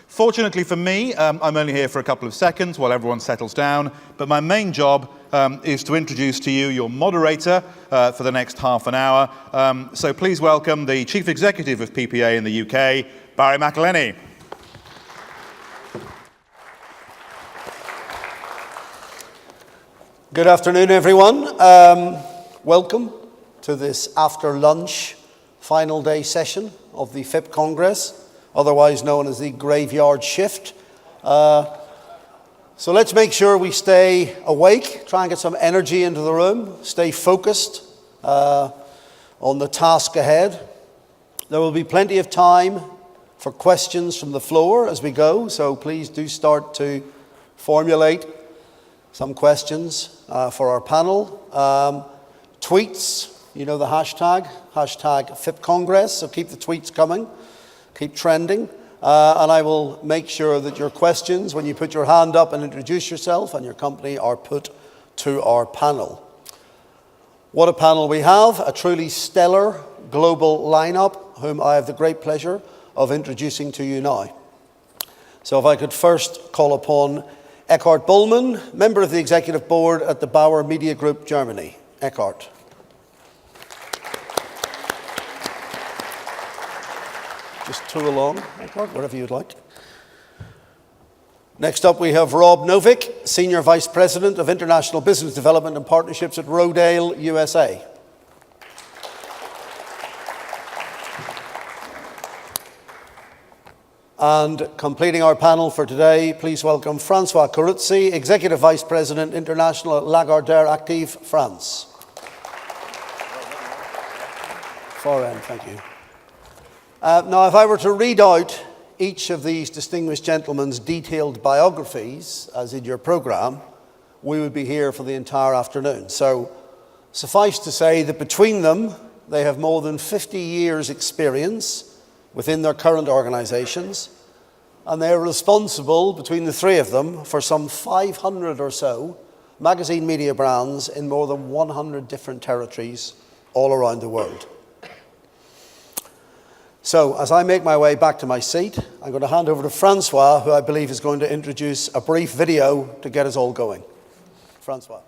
Fortunately for me, I'm only here for a couple of seconds while everyone settles down, but my main job is to introduce to you your moderator for the next half an hour. So please welcome the Chief Executive of PPA in the UK, Barry McIlheney. Good afternoon, everyone. Welcome to this after-lunch final day session of the FIPP Congress, otherwise known as the graveyard shift. So let's make sure we stay awake, try and get some energy into the room, stay focused on the task ahead. There will be plenty of time for questions from the floor as we go, so please do start to formulate some questions for our panel. Tweets, you know the hashtag FIPP Congress, so keep the tweets coming, keep trending. And I will make sure that your questions, when you put your hand up and introduce yourself and your company, are put to our panel. What a panel we have, a truly stellar global lineup, whom I have the great pleasure of introducing to you now. So if I could first call upon Eckhard Bollman, member of the Executive Board at the Bauer Media Group, Germany. Eckhard. Just two along, Eckhard, wherever you'd like. Next up we have Rob Novick, Senior Vice President of International Business Development and Partnerships at Rodale, USA. And completing our panel for today, please welcome François Coruzzi, Executive Vice President, International at Lagardère Active, France. Far end, thank you. Now, if I were to read out each of these distinguished gentlemen's detailed biographies, as in your programme, we would be here for the entire afternoon. So, suffice to say that between them, they have more than 50 years' experience within their current organisations, and they are responsible, between the three of them, for some 500 or so magazine media brands in more than 100 different territories all around the world. So, as I make my way back to my seat, I'm going to hand over to François, who I believe is going to introduce a brief video to get us all going. François.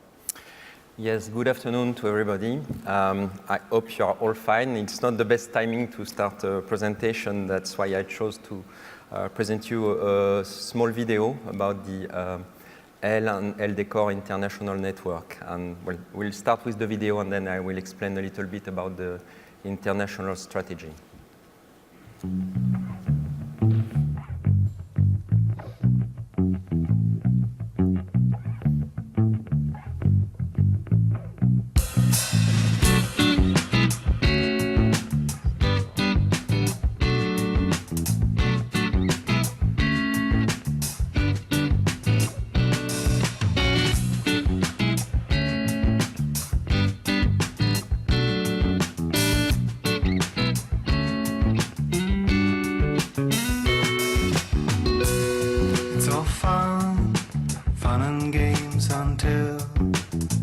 Yes, good afternoon to everybody. I hope you are all fine. It's not the best timing to start a presentation. That's why I chose to present you a small video about the L and L Decor International Network. And we'll start with the video and then I will explain a little bit about the international strategy.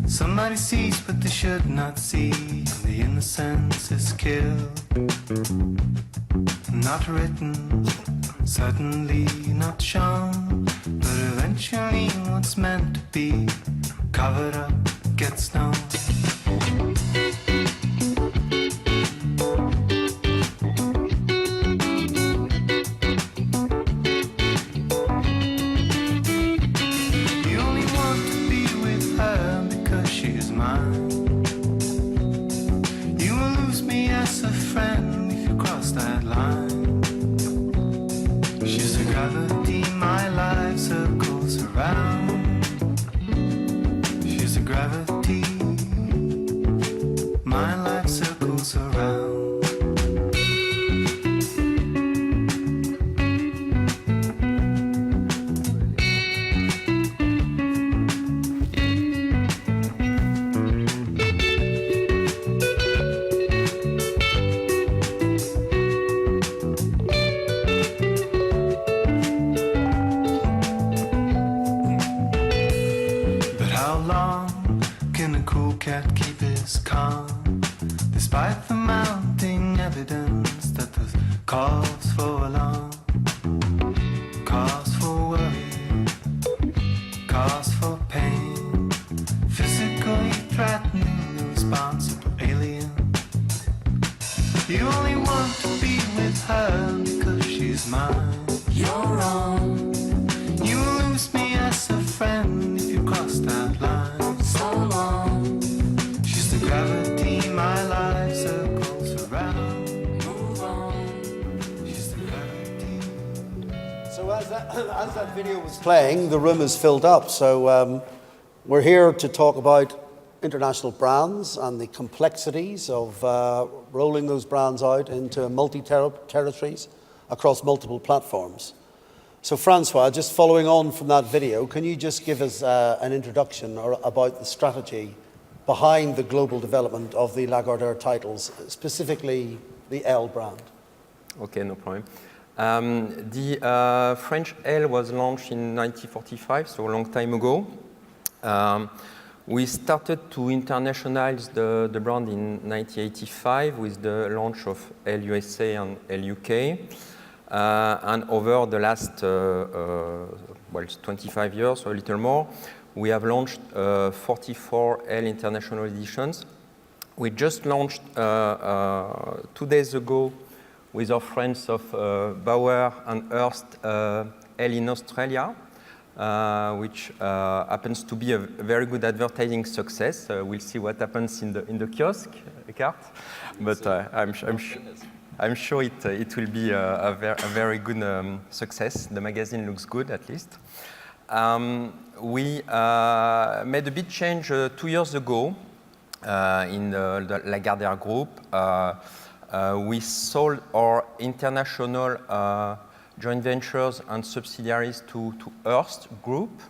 Somebody sees but they should not see, and the innocence is killed. Not written, certainly not shown, but eventually what's meant to be covered up gets known. Despite the mounting evidence that the cause for alarm is mine. You're wrong. You lose me as a friend if you cross that line. So long. She's the gravity my life circles around. Move on. She's the gravity. So as that video was playing, the room is filled up. So we're here to talk about international brands and the complexities of rolling those brands out into multi-territories across multiple platforms. So Francois, just following on from that video, can you just give us an introduction about the strategy behind the global development of the Lagardère titles, specifically the L brand? Okay, no problem. The French L was launched in 1945, so a long time ago. We started to internationalize the brand in 1985 with the launch of L USA and L UK. And over the last 25 years or a little more, we have launched 44 L international editions. We just launched 2 days ago with our friends of Bauer and Hearst L in Australia, which happens to be a very good advertising success. We'll see what happens in the kiosk, Eckhart, but I'm sure it will be a very good success. The magazine looks good, at least. We made a big change 2 years ago in the Lagardère group. We sold our international joint ventures and subsidiaries to Hearst Group.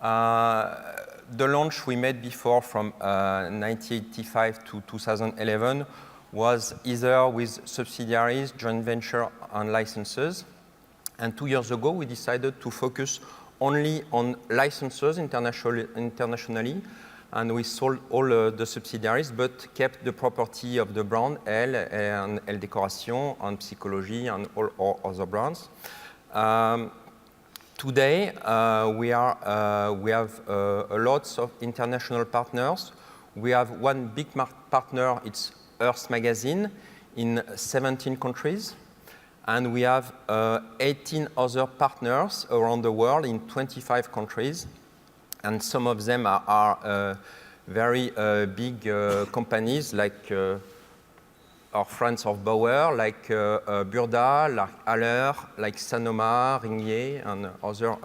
The launch we made before from 1985 to 2011 was either with subsidiaries, joint venture, and licenses. And 2 years ago, we decided to focus only on licenses internationally, and we sold all the subsidiaries, but kept the property of the brand L and L Décoration and Psychologie and all our other brands. Today, we have lots of international partners. We have one big partner, it's Hearst Magazine, in 17 countries. And we have 18 other partners around the world in 25 countries. And some of them are very big companies, like our friends of Bauer, like Burda, like Haller, like Sanoma, Ringier, and other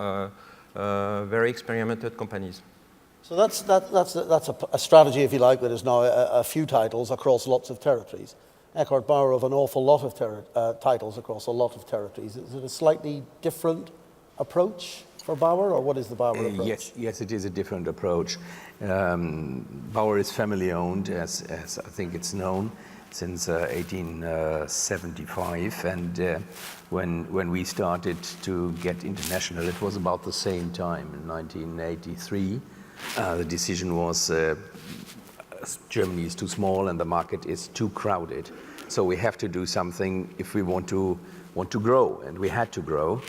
very experimented companies. So that's a strategy, if you like, that is now a few titles across lots of territories. Eckhart Bauer of an awful lot of titles across a lot of territories. Is it a slightly different approach for Bauer, or what is the Bauer approach? Yes, it is a different approach. Bauer is family-owned, as I think it's known, since 1875. And when we started to get international, it was about the same time, in 1983. The decision was Germany is too small and the market is too crowded. So we have to do something if we want to grow, and we had to grow.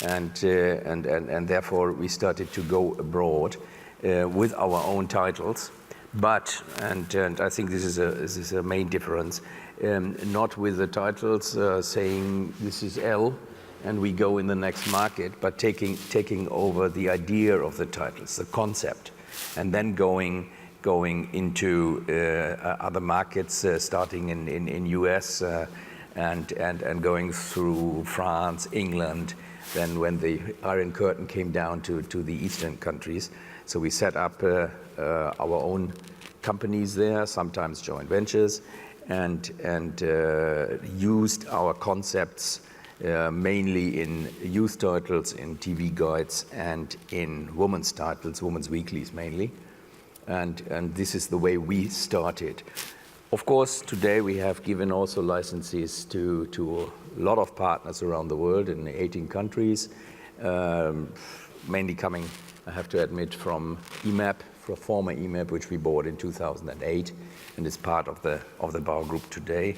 And therefore we started to go abroad with our own titles, but and I think this is a main difference, not with the titles saying this is L and we go in the next market, but taking over the idea of the titles, the concept, and then going into other markets, starting in US and going through France, England. Then when the Iron Curtain came down to the eastern countries, so we set up our own companies there, sometimes joint ventures, and used our concepts mainly in youth titles, in TV guides, and in women's titles, women's weeklies mainly. And this is the way we started. Of course, today we have given also licenses to a lot of partners around the world in 18 countries, mainly coming, I have to admit, from EMAP, from former EMAP, which we bought in 2008, and is part of the Bauer Group today.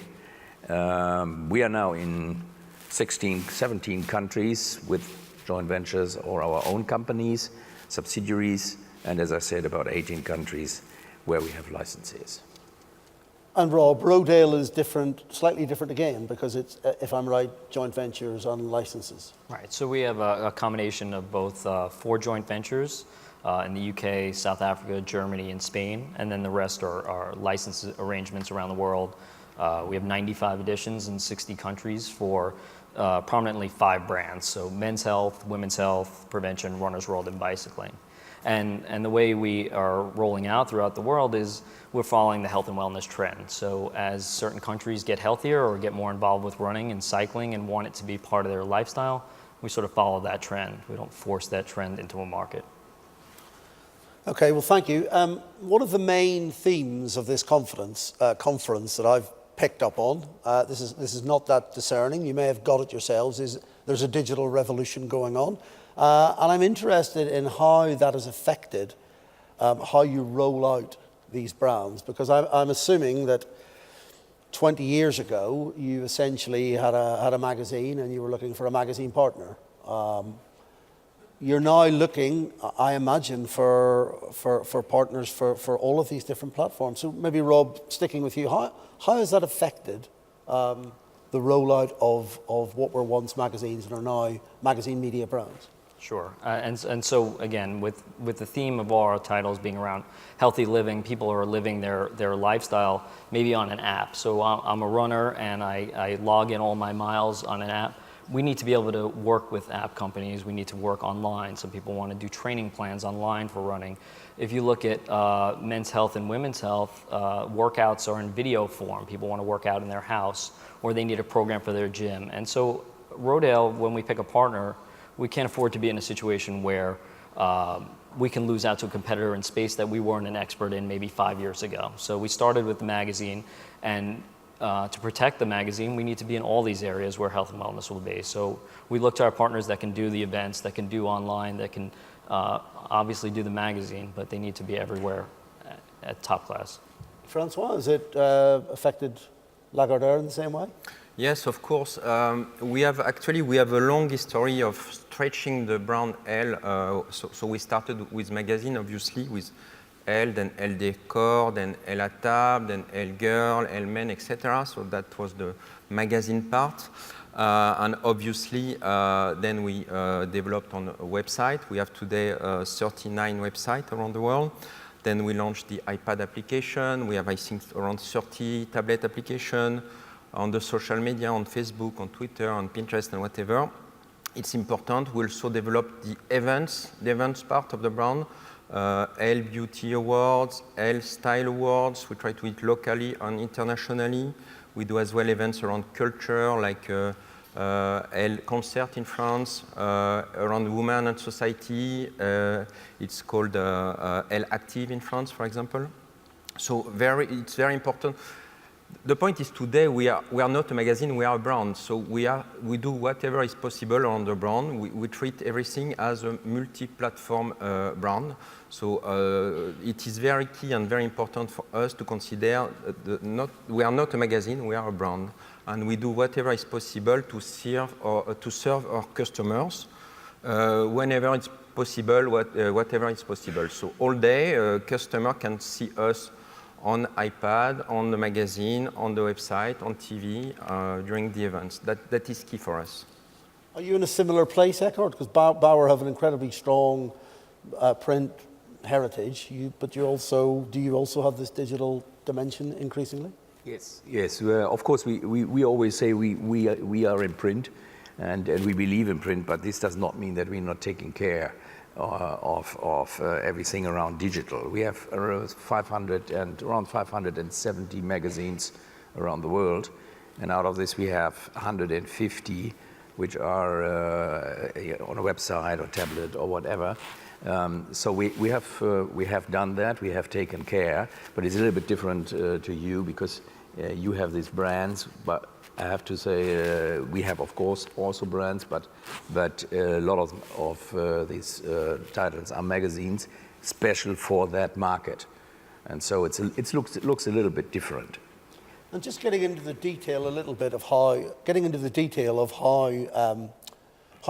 We are now in 17 countries with joint ventures or our own companies, subsidiaries, and as I said, about 18 countries where we have licenses. And Rob, Rodale is different, slightly different again, because it's, if I'm right, joint ventures on licenses. Right, so we have a combination of both 4 joint ventures in the UK, South Africa, Germany, and Spain, and then the rest are license arrangements around the world. We have 95 editions in 60 countries for prominently 5 brands, so men's health, women's health, prevention, runner's world, and bicycling. And the way we are rolling out throughout the world is we're following the health and wellness trend. So as certain countries get healthier or get more involved with running and cycling and want it to be part of their lifestyle, we sort of follow that trend. We don't force that trend into a market. Okay, well, thank you. One of the main themes of this conference that I've picked up on, this is not that discerning, you may have got it yourselves, is there's a digital revolution going on. And I'm interested in how that has affected how you roll out these brands, because I'm assuming that 20 years ago, you essentially had a magazine and you were looking for a magazine partner. You're now looking, I imagine, for partners for all of these different platforms. So maybe Rob, sticking with you, how has that affected the rollout of what were once magazines and are now magazine media brands? Sure, and so again, with the theme of all our titles being around healthy living, people are living their lifestyle maybe on an app. So I'm a runner and I log in all my miles on an app. We need to be able to work with app companies. We need to work online. Some people want to do training plans online for running. If you look at men's health and women's health, workouts are in video form. People want to work out in their house, or they need a program for their gym. And so Rodale, when we pick a partner, we can't afford to be in a situation where we can lose out to a competitor in space that we weren't an expert in maybe 5 years ago. So we started with the magazine, and to protect the magazine, we need to be in all these areas where health and wellness will be. So we look to our partners that can do the events, that can do online, that can obviously do the magazine, but they need to be everywhere at top class. Francois, has it affected Lagardère in the same way? Yes, of course. We have a long history of stretching the brand L. So we started with magazine, obviously, with L, then L Décor, then L à table, then L Girl, L Men, etc. So that was the magazine part. And obviously, then we developed on a website. We have today 39 websites around the world. Then we launched the iPad application. We have, I think, around 30 tablet applications on the social media, on Facebook, on Twitter, on Pinterest, and whatever. It's important. We also developed the events part of the brand. L Beauty Awards, L Style Awards. We try to do it locally and internationally. We do as well events around culture, like L Concert in France, around women and society. It's called L Active in France, for example. So it's very important. The point is today we are not a magazine, we are a brand. So we do whatever is possible on the brand. We treat everything as a multi-platform brand. So it is very key and very important for us to consider we are not a magazine, we are a brand, and we do whatever is possible to serve our customers whenever it's possible, whatever is possible. So all day, a customer can see us on iPad, on the magazine, on the website, on TV, during the events. That is key for us. Are you in a similar place, Eckhart? Because Bauer have an incredibly strong print heritage, but do you also have this digital dimension increasingly? Yes. Of course, we always say we are in print, and we believe in print, but this does not mean that we're not taking care of everything around digital. We have around 570 magazines around the world, and out of this we have 150 which are on a website or tablet or whatever. So we have done that. We have taken care, but it's a little bit different to you because you have these brands, but I have to say we have, of course, also brands, but a lot of these titles are magazines special for that market, and so it looks a little bit different. And just getting into the detail a little bit of how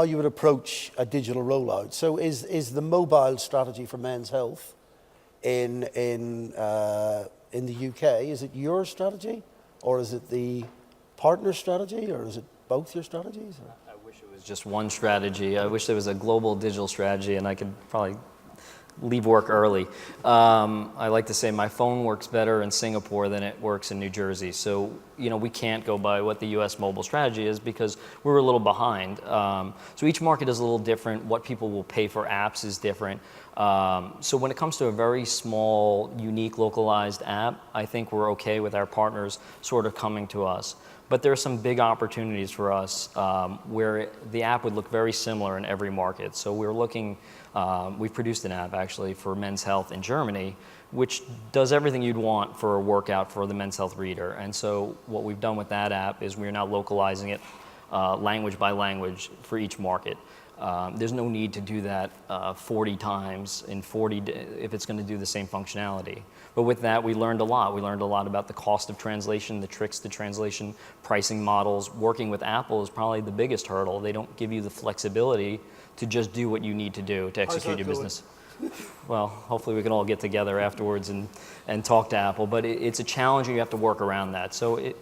you would approach a digital rollout. So is the mobile strategy for men's health in in the UK. Is it your strategy, or is it the partner strategy, or is it both your strategies? Or? I wish it was just one strategy. I wish there was a global digital strategy, and I could probably leave work early. I like to say my phone works better in Singapore than it works in New Jersey. So, we can't go by what the US mobile strategy is because we're a little behind. So each market is a little different. What people will pay for apps is different. So when it comes to a very small, unique, localized app, I think we're okay with our partners sort of coming to us. But there are some big opportunities for us where the app would look very similar in every market. So we're looking, we've produced an app actually for men's health in Germany, which does everything you'd want for a workout for the men's health reader. And so what we've done with that app is we're now localizing it language by language for each market. There's no need to do that 40 times in 40 if it's going to do the same functionality. But with that, we learned a lot. We learned a lot about the cost of translation, the tricks to translation, pricing models. Working with Apple is probably the biggest hurdle. They don't give you the flexibility to just do what you need to do to execute your business. Well, hopefully we can all get together afterwards and talk to Apple. But it's a challenge, and you have to work around that. So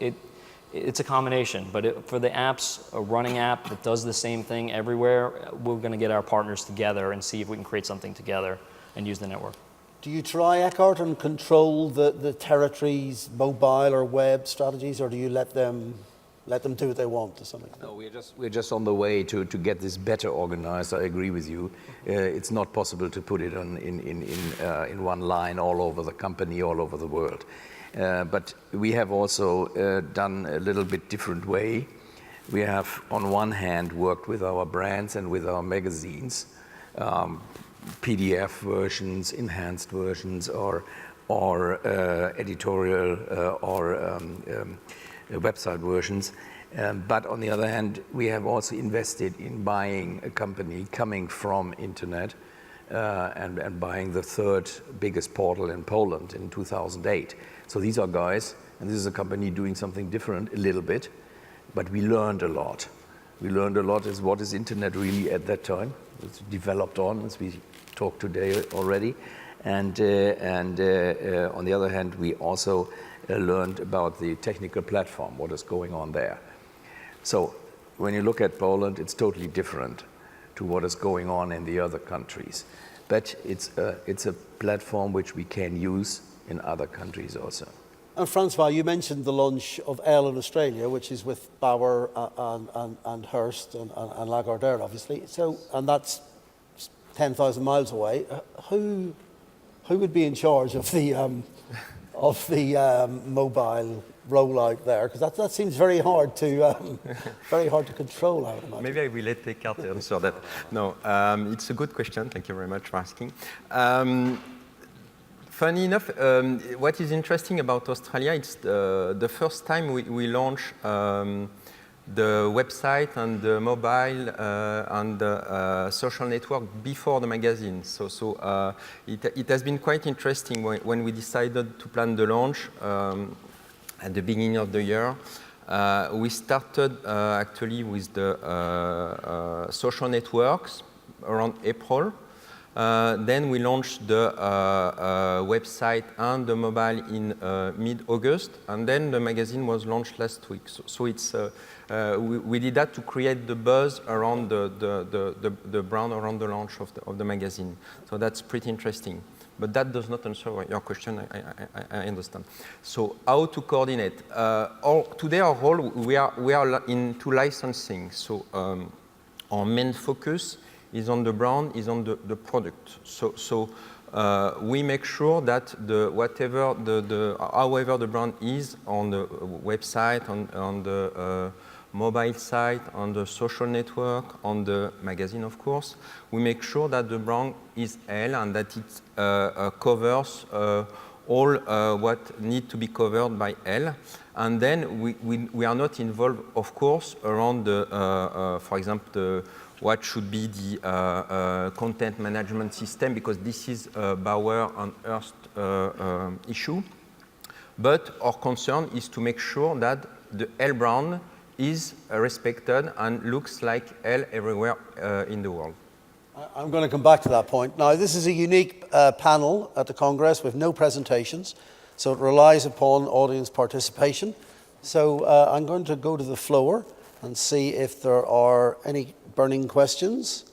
it's a combination, but for the apps, a running app that does the same thing everywhere, we're going to get our partners together and see if we can create something together and use the network. Do you try, Eckhart, and control the territories, mobile or web strategies, or do you let them do what they want to some extent? No, we're just on the way to get this better organized. I agree with you. It's not possible to put it in one line all over the company, all over the world. But we have also done a little bit different way. We have, on one hand, worked with our brands and with our magazines, PDF versions, enhanced versions, or editorial or website versions. But on the other hand, we have also invested in buying a company coming from internet and buying the third biggest portal in Poland in 2008. So these are guys, and this is a company doing something different a little bit, but we learned a lot. We learned a lot as what is internet really at that time. It's developed on, as we talked today already. And on the other hand, we also learned about the technical platform, what is going on there. So when you look at Poland, it's totally different to what is going on in the other countries. But it's a platform which we can use in other countries also. And Francois, you mentioned the launch of Elle in Australia, which is with Bauer and Hearst and Lagardère, obviously. So, and that's 10,000 miles away. Who would be in charge of the mobile rollout there? Because that seems very hard to control. I would imagine. Maybe I will let Eckhart answer that. No, it's a good question. Thank you very much for asking. Funny enough, what is interesting about Australia, it's the first time we launch the website and the mobile and the social network before the magazine. So it has been quite interesting when we decided to plan the launch at the beginning of the year. We started actually with the social networks around April. Then we launched the website and the mobile in mid-August, and then the magazine was launched last week. So it's we did that to create the buzz around the brand around the launch of the magazine. So that's pretty interesting. But that does not answer your question. I understand. So how to coordinate? Today our role we are into licensing. So our main focus is on the brand, is on the product. So we make sure that however the brand is on the website, on the mobile site, on the social network, on the magazine, of course, we make sure that the brand is Elle and that it covers all what need to be covered by Elle. And then we are not involved, of course, around for example, what should be the content management system, because this is a Bauer and Hearst issue. But our concern is to make sure that the Elle brand is respected and looks like Elle everywhere in the world. I'm going to come back to that point. Now, this is a unique panel at the Congress with no presentations. so it relies upon audience participation. So I'm going to go to the floor and see if there are any burning questions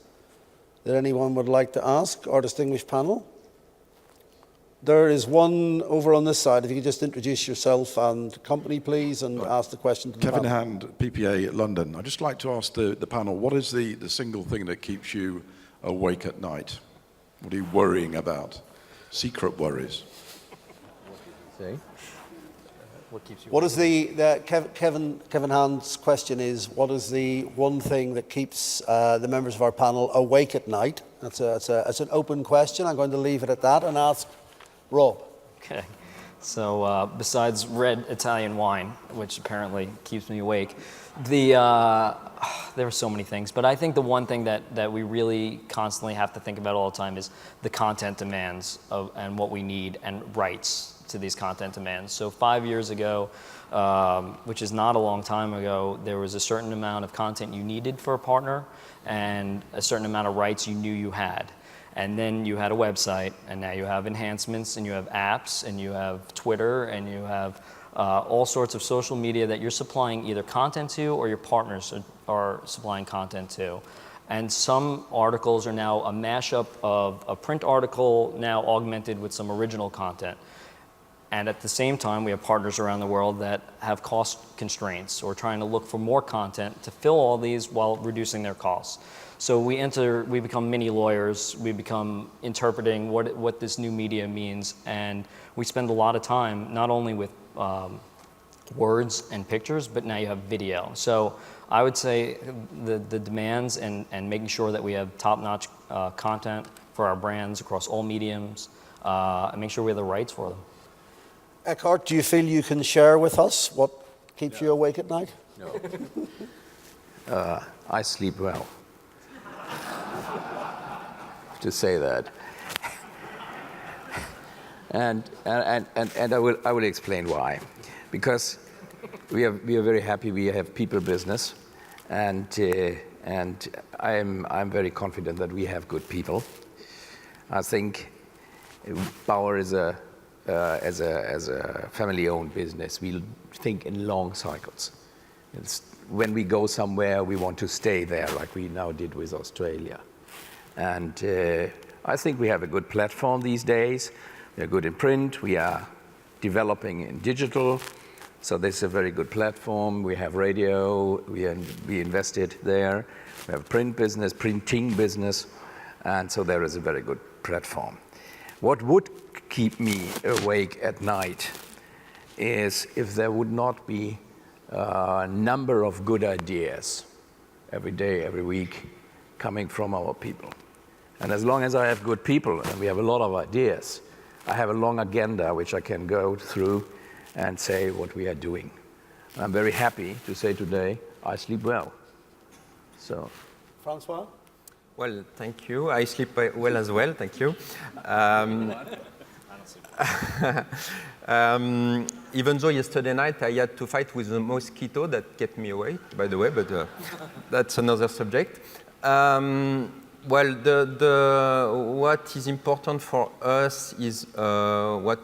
that anyone would like to ask our distinguished panel. There is one over on this side. If you could just introduce yourself and company, please, and ask the question to the Kevin panel. Hand, PPA London. I'd just like to ask the panel, what is the single thing that keeps you awake at night? What are you worrying about? Secret worries. Say? What is Kevin Hand's question is, what is the one thing that keeps the members of our panel awake at night? That's an open question. I'm going to leave it at that and ask Rob. Okay. So besides red Italian wine, which apparently keeps me awake, there are so many things. But I think the one thing that we really constantly have to think about all the time is the content demands and what we need and rights to these content demands. So 5 years ago, which is not a long time ago, there was a certain amount of content you needed for a partner and a certain amount of rights you knew you had. And then you had a website, and now you have enhancements, and you have apps, and you have Twitter, and you have all sorts of social media that you're supplying either content to or your partners are supplying content to. And some articles are now a mashup of a print article now augmented with some original content. And at the same time, we have partners around the world that have cost constraints or trying to look for more content to fill all these while reducing their costs. So we become mini lawyers, we become interpreting what this new media means, and we spend a lot of time not only with words and pictures, but now you have video. So I would say the demands and making sure that we have top-notch content for our brands across all mediums, and make sure we have the rights for them. Eckhart, do you feel you can share with us what keeps you awake at night? No. I sleep well. To say that, and I will explain why, because we are very happy. We have people business, and I'm very confident that we have good people. I think Bauer is as a family-owned business. We think in long cycles. When we go somewhere, we want to stay there, like we now did with Australia. And I think we have a good platform these days. We are good in print. We are developing in digital. So this is a very good platform. We have radio. We invested there. We have print business, printing business. And so there is a very good platform. What would keep me awake at night is if there would not be a number of good ideas every day, every week, coming from our people. And as long as I have good people, and we have a lot of ideas, I have a long agenda which I can go through and say what we are doing. I'm very happy to say today, I sleep well. So, Francois? Well, thank you. I sleep well as well, thank you. Even though yesterday night I had to fight with a mosquito that kept me awake, by the way, but that's another subject. Well, what is important for us is what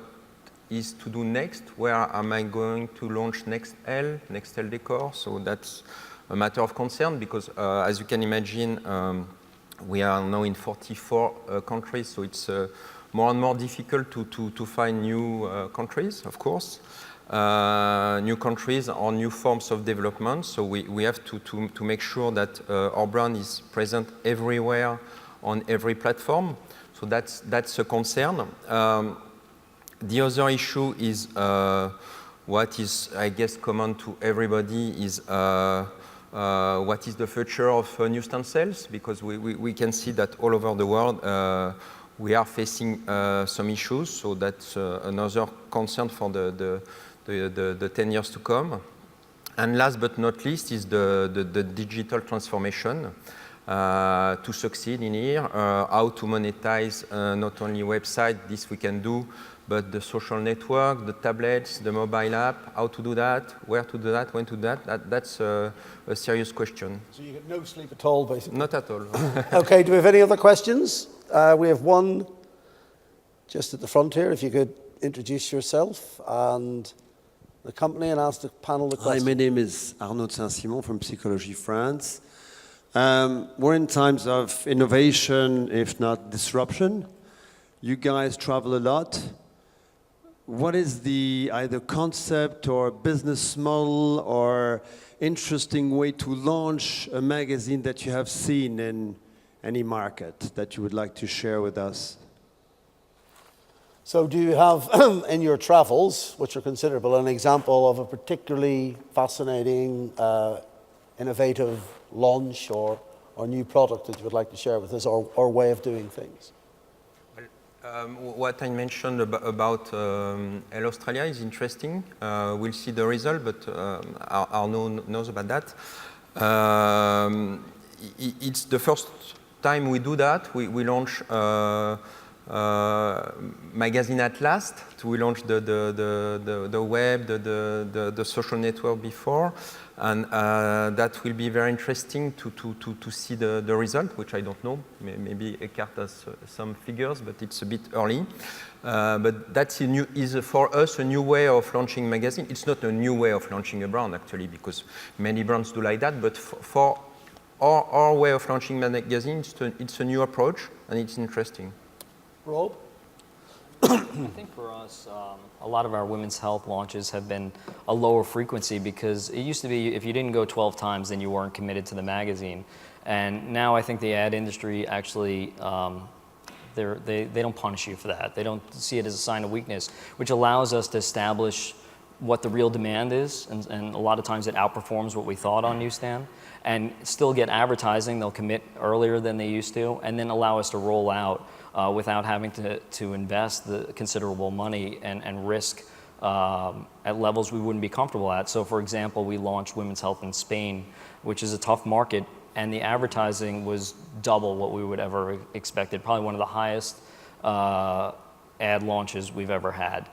is to do next. Where am I going to launch Nextel Decor? So that's a matter of concern because, as you can imagine, we are now in 44 countries, so it's more and more difficult to find new countries, of course. New countries or new forms of development. So we have to make sure that our brand is present everywhere on every platform. So that's a concern. The other issue is what is, I guess, common to everybody is what is the future of newsstand sales, because we can see that all over the world we are facing some issues. So that's another concern for the 10 years to come. And last but not least is the digital transformation to succeed in here, how to monetize not only website, this we can do, but the social network, the tablets, the mobile app, how to do that, where to do that, when to do that, that's a serious question. So you get no sleep at all, basically? Not at all. Okay, do we have any other questions? We have one just at the front here, if you could introduce yourself and the company and ask the panel the Hi, question. my name is Arnaud Saint-Simon from Psychology France. We're in times of innovation, if not disruption. You guys travel a lot. What is the either concept or business model or interesting way to launch a magazine that you have seen in any market that you would like to share with us? So do you have in your travels, which are considerable, an example of a particularly fascinating, innovative launch or new product that you would like to share with us, or way of doing things? What I mentioned about Australia is interesting. We'll see the result, but Arnaud knows about that. It's the first time we do that. We launch magazine at last. We launched the web, the social network before, and that will be very interesting to see the result, which I don't know. Maybe Eckhart has some figures, but it's a bit early. But that's for us a new way of launching magazine. It's not a new way of launching a brand actually, because many brands do like that. But for our way of launching magazine, it's a new approach and it's interesting. Rob? I think for us, a lot of our women's health launches have been a lower frequency because it used to be if you didn't go 12 times, then you weren't committed to the magazine. And now I think the ad industry actually, they don't punish you for that. They don't see it as a sign of weakness, which allows us to establish what the real demand is. And a lot of times it outperforms what we thought on newsstand. And still get advertising, they'll commit earlier than they used to, and then allow us to roll out without having to invest the considerable money and risk at levels we wouldn't be comfortable at. So for example, we launched women's health in Spain, which is a tough market, and the advertising was double what we would ever expected, probably one of the highest ad launches we've ever had.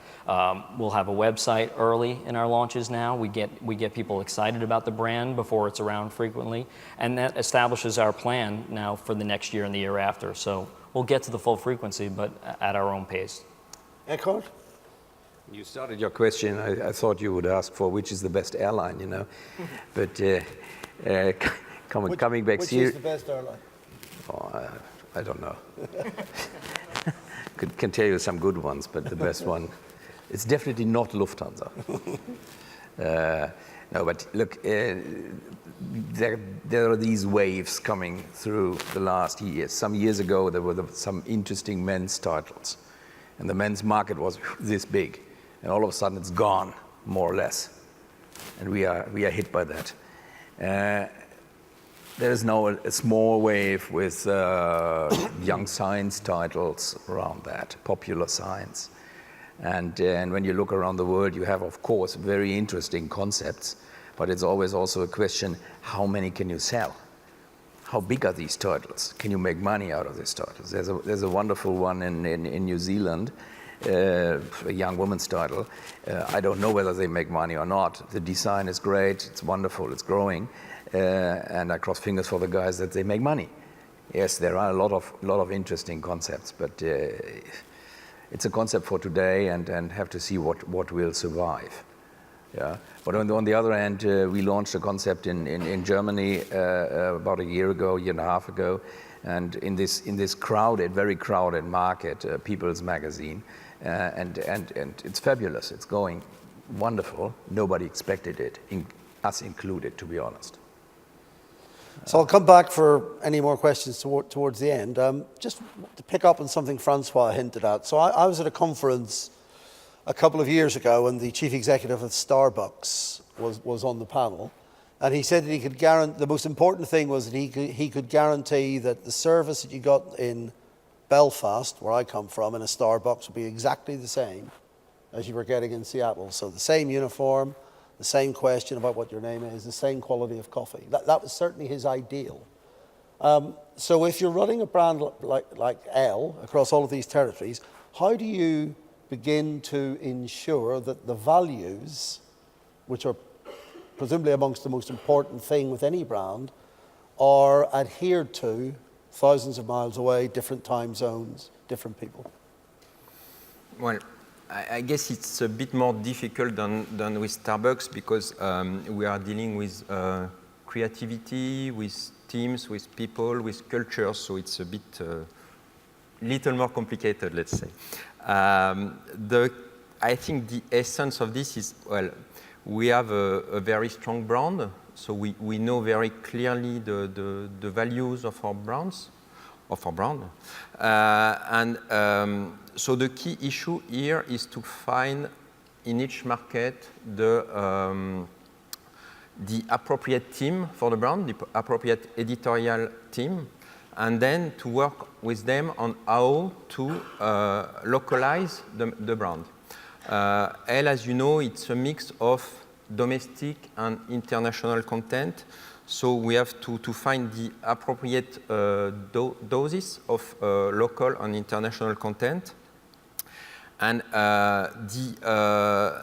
We'll have a website early in our launches now. We get people excited about the brand before it's around frequently, and that establishes our plan now for the next year and the year after. So we'll get to the full frequency, but at our own pace. Eckhart? You started your question, I thought you would ask for which is the best airline, you know. But coming back here... Which is the best airline? Oh, I don't know. Can tell you some good ones, but the best one, it's definitely not Lufthansa. No, but look, there are these waves coming through the last years. Some years ago, there were some interesting men's titles, and the men's market was this big, and all of a sudden it's gone, more or less, and we are hit by that. There is now a small wave with young science titles around that, popular science. And when you look around the world, you have, of course, very interesting concepts, but it's always also a question, how many can you sell? How big are these titles? Can you make money out of these titles? There's a wonderful one in New Zealand, a young woman's title. I don't know whether they make money or not. The design is great, it's wonderful, it's growing. And I cross fingers for the guys that they make money. Yes, there are a lot of interesting concepts, but it's a concept for today, and have to see what will survive. Yeah. But on the other hand, we launched a concept in Germany about a year and a half ago, and in this crowded, very crowded market, People's Magazine, and it's fabulous. It's going wonderful. Nobody expected it, us included, to be honest. So I'll come back for any more questions towards the end. Just to pick up on something Francois hinted at. So I was at a conference a couple of years ago, and the chief executive of Starbucks was on the panel, and he said that he could guarantee, the most important thing was that he could guarantee that the service that you got in Belfast, where I come from, in a Starbucks would be exactly the same as you were getting in Seattle. So the same uniform, the same question about what your name is, the same quality of coffee. That was certainly his ideal. So if you're running a brand like L across all of these territories, how do you begin to ensure that the values, which are presumably amongst the most important thing with any brand, are adhered to thousands of miles away, different time zones, different people? Well, I guess it's a bit more difficult than with Starbucks because we are dealing with creativity, with teams, with people, with cultures, so it's a bit little more complicated, let's say. I think the essence of this is, well, we have a very strong brand, so we know very clearly the values of our brands, so the key issue here is to find in each market the appropriate team for the brand, the appropriate editorial team, and then to work with them on how to localize the brand. As you know, it's a mix of domestic and international content. So we have to find the appropriate doses of local and international content. And the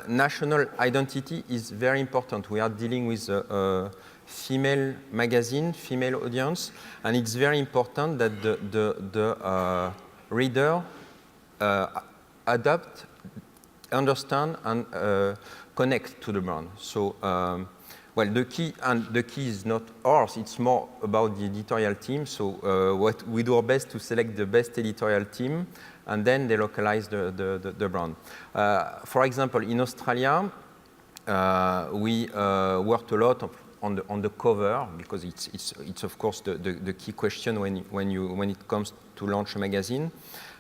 national identity is very important. We are dealing with a female magazine, female audience, and it's very important that the reader adapt, understand, and connect to the brand. So, well, the key is not ours, it's more about the editorial team. So what we do our best to select the best editorial team, and then they localize the brand. For example, in Australia, we worked a lot on the cover, because it's of course the key question when it comes to launch a magazine.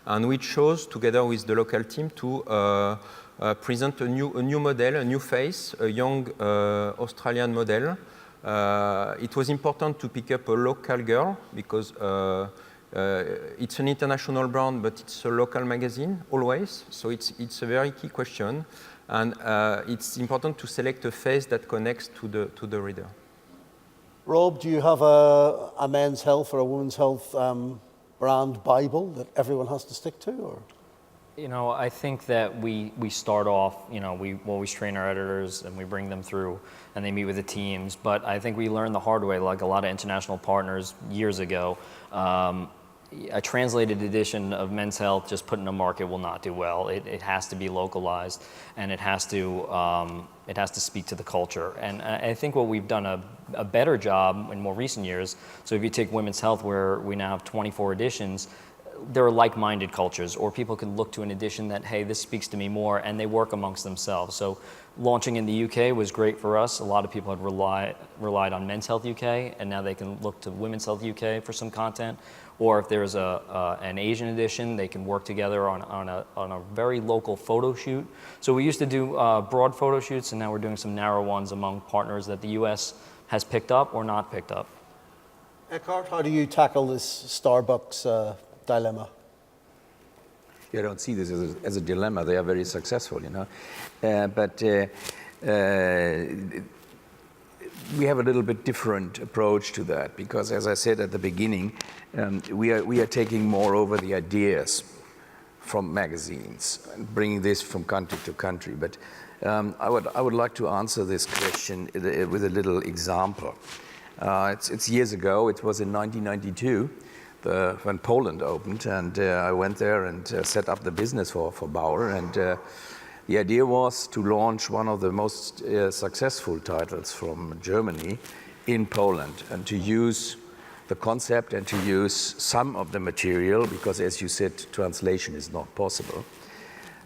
And we chose, together with the local team, to present a new model, a new face, a young Australian model. It was important to pick up a local girl because it's an international brand, but it's a local magazine always. So it's a very key question, and it's important to select a face that connects to the reader. Rob, do you have a men's health or a women's health brand Bible that everyone has to stick to, or? You know, I think that we start off, you know, we always train our editors and we bring them through and they meet with the teams. But I think we learned the hard way, like a lot of international partners years ago. A translated edition of Men's Health just put in a market will not do well. It has to be localized, and it has to speak to the culture. And I think what we've done a better job in more recent years. So if you take Women's Health, where we now have 24 editions, there are like-minded cultures, or people can look to an edition that, hey, this speaks to me more, and they work amongst themselves. So launching in the UK was great for us. A lot of people had relied on Men's Health UK, and now they can look to Women's Health UK for some content. Or if there's an Asian edition, they can work together on a very local photo shoot. So we used to do broad photo shoots, and now we're doing some narrow ones among partners that the US has picked up or not picked up. Eckhart, how do you tackle this Starbucks dilemma? I don't see this as a dilemma. They are very successful, you know. We have a little bit different approach to that, because, as I said at the beginning, we are taking more over the ideas from magazines and bringing this from country to country. But I would like to answer this question with a little example. It's years ago. It was in 1992. When Poland opened, and I went there and set up the business for Bauer, and the idea was to launch one of the most successful titles from Germany in Poland, and to use the concept and to use some of the material, because, as you said, translation is not possible.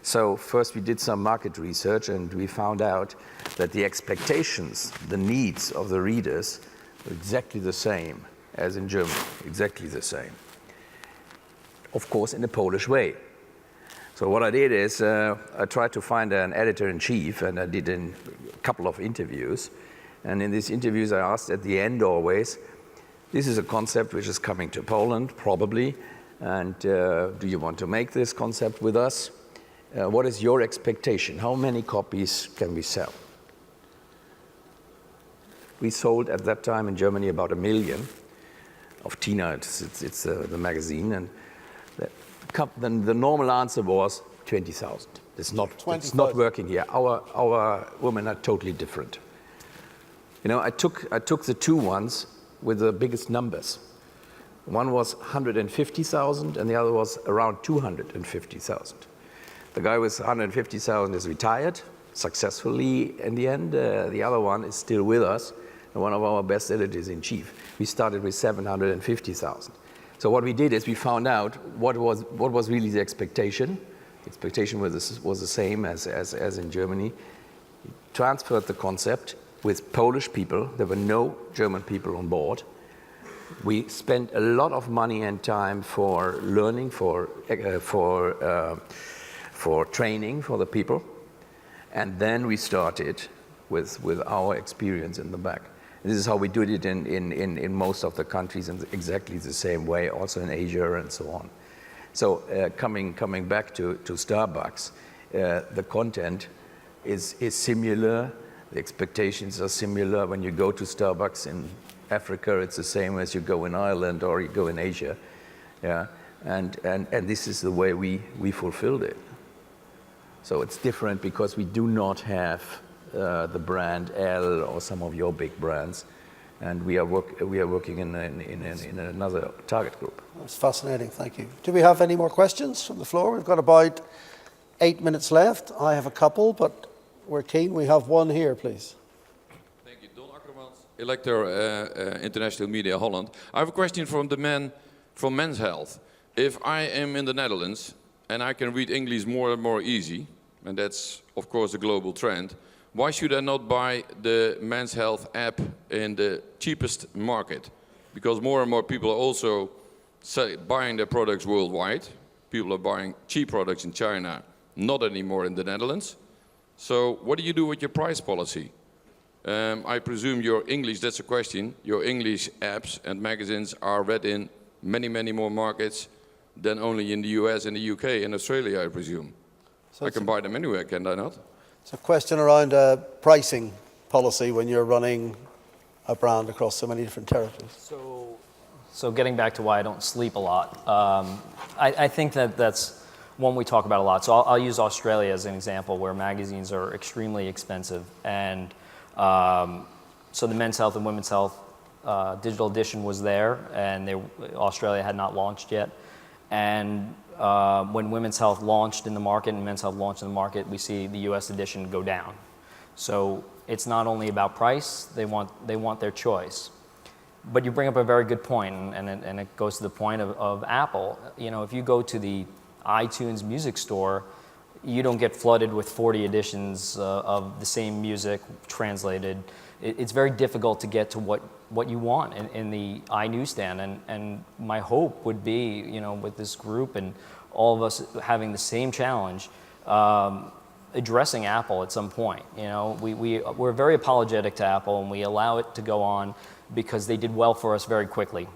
So first we did some market research, and we found out that the expectations, the needs of the readers were exactly the same as in Germany, exactly the same. Of course, in a Polish way. So what I did is I tried to find an editor-in-chief, and I did a couple of interviews. And in these interviews, I asked at the end always, this is a concept which is coming to Poland, probably, and do you want to make this concept with us? What is your expectation? How many copies can we sell? We sold at that time in Germany about 1 million. Of Tina, it's the magazine, and the normal answer was 20,000. It's not working here. Our women are totally different. You know, I took the two ones with the biggest numbers. One was 150,000, and the other was around 250,000. The guy with 150,000 is retired successfully in the end. The other one is still with us, and one of our best editors in chief. We started with 750,000. So what we did is we found out what was really the expectation. The expectation was the same as in Germany. We transferred the concept with Polish people. There were no German people on board. We spent a lot of money and time for learning, for training for the people, and then we started with our experience in the back. This is how we did it in most of the countries in exactly the same way, also in Asia and so on. So coming back to Starbucks, the content is similar, the expectations are similar. When you go to Starbucks in Africa, it's the same as you go in Ireland or you go in Asia. Yeah, and this is the way we fulfilled it. So it's different because we do not have the brand L or some of your big brands, and we are working in another target group. That's fascinating, thank you. Do we have any more questions from the floor? We've got about 8 minutes left. I have a couple, but we're keen. We have one here, please. Thank you. Don Akkermans, Elector International Media Holland. I have a question from the man from Men's Health. If I am in the Netherlands and I can read English more and more easy, and that's of course a global trend, why should I not buy the Men's Health app in the cheapest market? Because more and more people are also buying their products worldwide. People are buying cheap products in China, not anymore in the Netherlands. So what do you do with your price policy? I presume your English, that's a question, your English apps and magazines are read in many, many more markets than only in the US and the UK and Australia, I presume. So I can buy them anywhere, can I not? It's a question around pricing policy when you're running a brand across so many different territories. So getting back to why I don't sleep a lot, I think that's one we talk about a lot. So I'll use Australia as an example where magazines are extremely expensive. And so the Men's Health and Women's Health digital edition was there, and Australia had not launched yet. And when Women's Health launched in the market and Men's Health launched in the market, we see the US edition go down. So it's not only about price, they want their choice. But you bring up a very good point, and it goes to the point of Apple. You know, if you go to the iTunes music store, you don't get flooded with 40 editions of the same music translated. It's very difficult to get to what you want in the iNewsstand. And my hope would be, you know, with this group and all of us having the same challenge, addressing Apple at some point. You know, we're very apologetic to Apple, and we allow it to go on because they did well for us very quickly.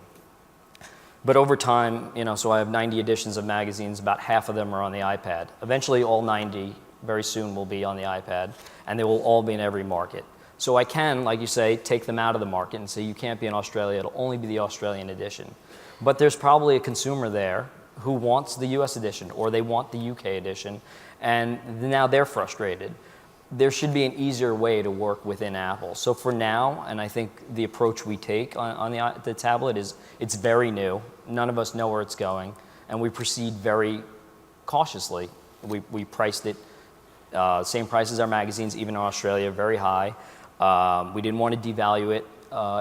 But over time, you know, so I have 90 editions of magazines, about half of them are on the iPad. Eventually all 90 very soon will be on the iPad, and they will all be in every market. So I can, like you say, take them out of the market and say you can't be in Australia, it'll only be the Australian edition. But there's probably a consumer there who wants the US edition, or they want the UK edition, and now they're frustrated. There should be an easier way to work within Apple. So for now, and I think the approach we take on the tablet is, it's very new. None of us know where it's going, and we proceed very cautiously. We priced it, same price as our magazines, even in Australia, very high. We didn't want to devalue it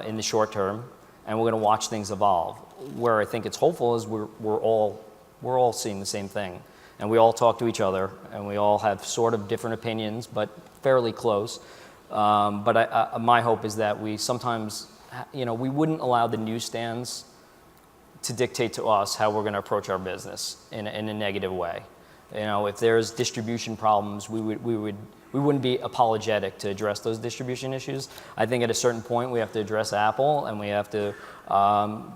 in the short term, and we're going to watch things evolve. Where I think it's hopeful is we're all seeing the same thing. And we all talk to each other, and we all have sort of different opinions, but fairly close. But my hope is that we sometimes, you know, we wouldn't allow the newsstands to dictate to us how we're going to approach our business in a negative way. You know, if there's distribution problems, we wouldn't be apologetic to address those distribution issues. I think at a certain point we have to address Apple, and we have to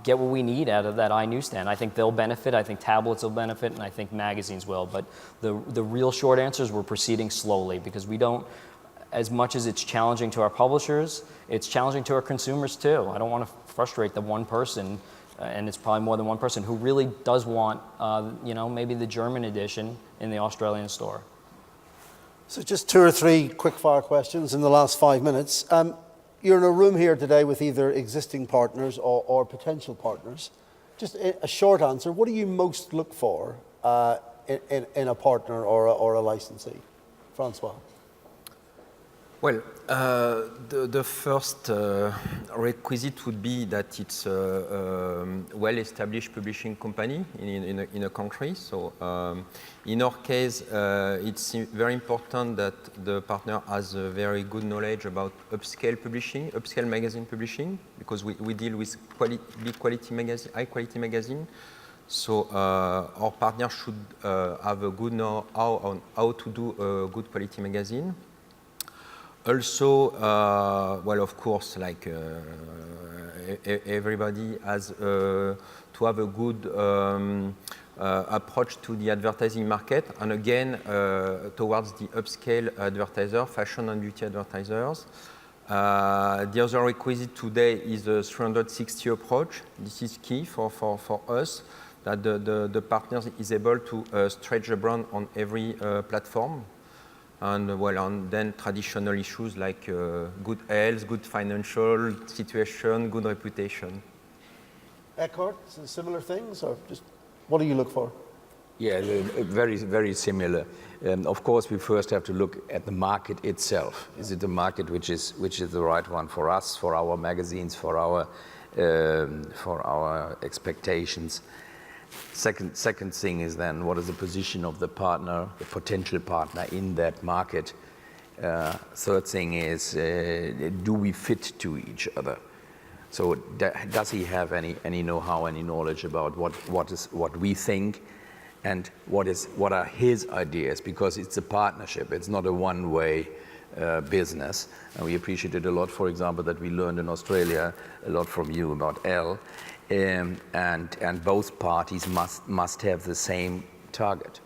get what we need out of that iNewsstand. I think they'll benefit, I think tablets will benefit, and I think magazines will. But the real short answer is we're proceeding slowly, because we don't, as much as it's challenging to our publishers, it's challenging to our consumers too. I don't want to frustrate the one person, and it's probably more than one person, who really does want, you know, maybe the German edition in the Australian store. So just 2 or 3 quick-fire questions in the last 5 minutes. You're in a room here today with either existing partners or potential partners. Just a short answer, what do you most look for in a partner or a licensee? Francois? Well, the first requisite would be that it's a well-established publishing company in a country. So in our case, it's very important that the partner has a very good knowledge about upscale publishing, upscale magazine publishing, because we deal with big quality magazine, high quality magazine. So our partner should have a good know-how on how to do a good quality magazine. Also, well, of course, like everybody has to have a good approach to the advertising market, and again, towards the upscale advertiser, fashion and beauty advertisers. The other requisite today is a 360 approach. This is key for us, that the partner is able to stretch the brand on every platform. And well, and then traditional issues like good health, good financial situation, good reputation. Eckhart, similar things, or just what do you look for? Yeah, very, very similar. Of course, we first have to look at the market itself. Is it a market which is the right one for us, for our magazines, for our expectations? Second thing is then, what is the position of the partner, the potential partner in that market? Third thing is, do we fit to each other? So does he have any know-how, any knowledge about what we think, and what are his ideas? Because it's a partnership. It's not a one-way business. And we appreciated a lot, for example, that we learned in Australia a lot from you about Elle. And both parties must have the same target.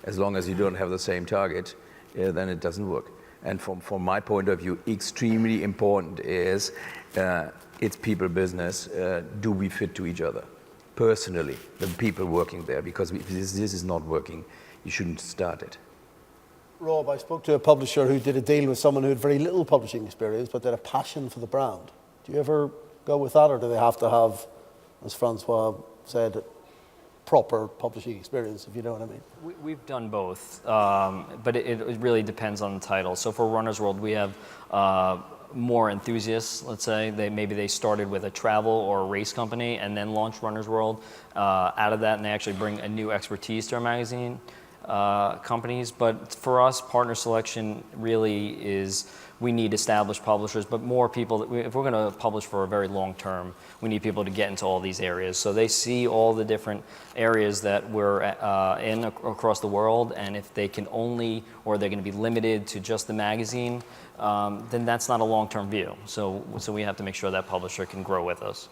As long as you don't have the same target, then it doesn't work. And from my point of view, extremely important is it's people business. Do we fit to each other? Personally, the people working there, because if this is not working, you shouldn't start it. Rob, I spoke to a publisher who did a deal with someone who had very little publishing experience, but they had a passion for the brand. Do you ever go with that, or do they have to have, as Francois said, proper publishing experience, if you know what I mean? We've done both, but it really depends on the title. So for Runner's World, we have more enthusiasts, let's say. Maybe they started with a travel or a race company and then launched Runner's World out of that, and they actually bring a new expertise to our magazine companies. But for us, partner selection really is, we need established publishers, but more people. If we're going to publish for a very long term, we need people to get into all these areas. So they see all the different areas that we're in across the world, and if they can only, or they're going to be limited to just the magazine, then that's not a long-term view. So we have to make sure that publisher can grow with us.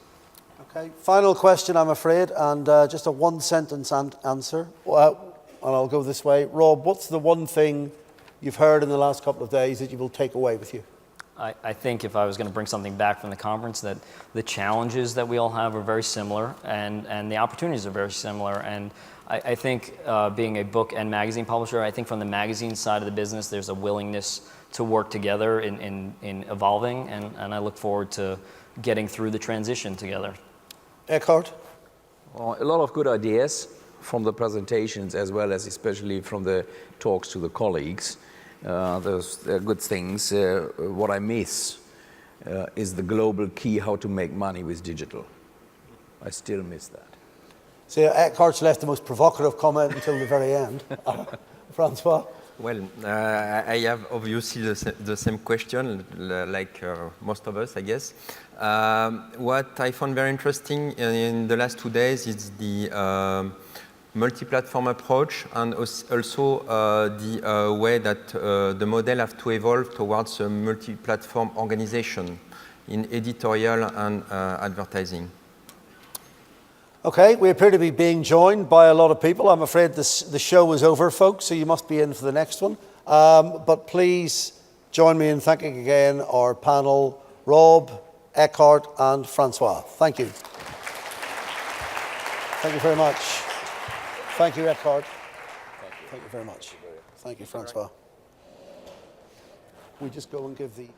Okay, final question, I'm afraid, and just a one-sentence answer. And I'll go this way. Rob, what's the one thing you've heard in the last couple of days that you will take away with you? I think if I was going to bring something back from the conference, that the challenges that we all have are very similar, and the opportunities are very similar. And I think being a book and magazine publisher, I think from the magazine side of the business, there's a willingness to work together in evolving, and I look forward to getting through the transition together. Eckhart? Well, a lot of good ideas from the presentations, as well as especially from the talks to the colleagues. Those good things. What I miss is the global key how to make money with digital. I still miss that. So Eckhart's left the most provocative comment until the very end. Francois? Well, I have obviously the same question, like most of us, I guess. What I found very interesting in the last 2 days is the multi-platform approach, and also the way that the model have to evolve towards a multi-platform organization in editorial and advertising. Okay, we appear to be being joined by a lot of people. I'm afraid the show is over, folks, so you must be in for the next one. But please join me in thanking again our panel, Rob, Eckhart and Francois. Thank you. Thank you very much. Thank you, Eckhart. Thank you very much. Thank you, Francois. We just go and give the...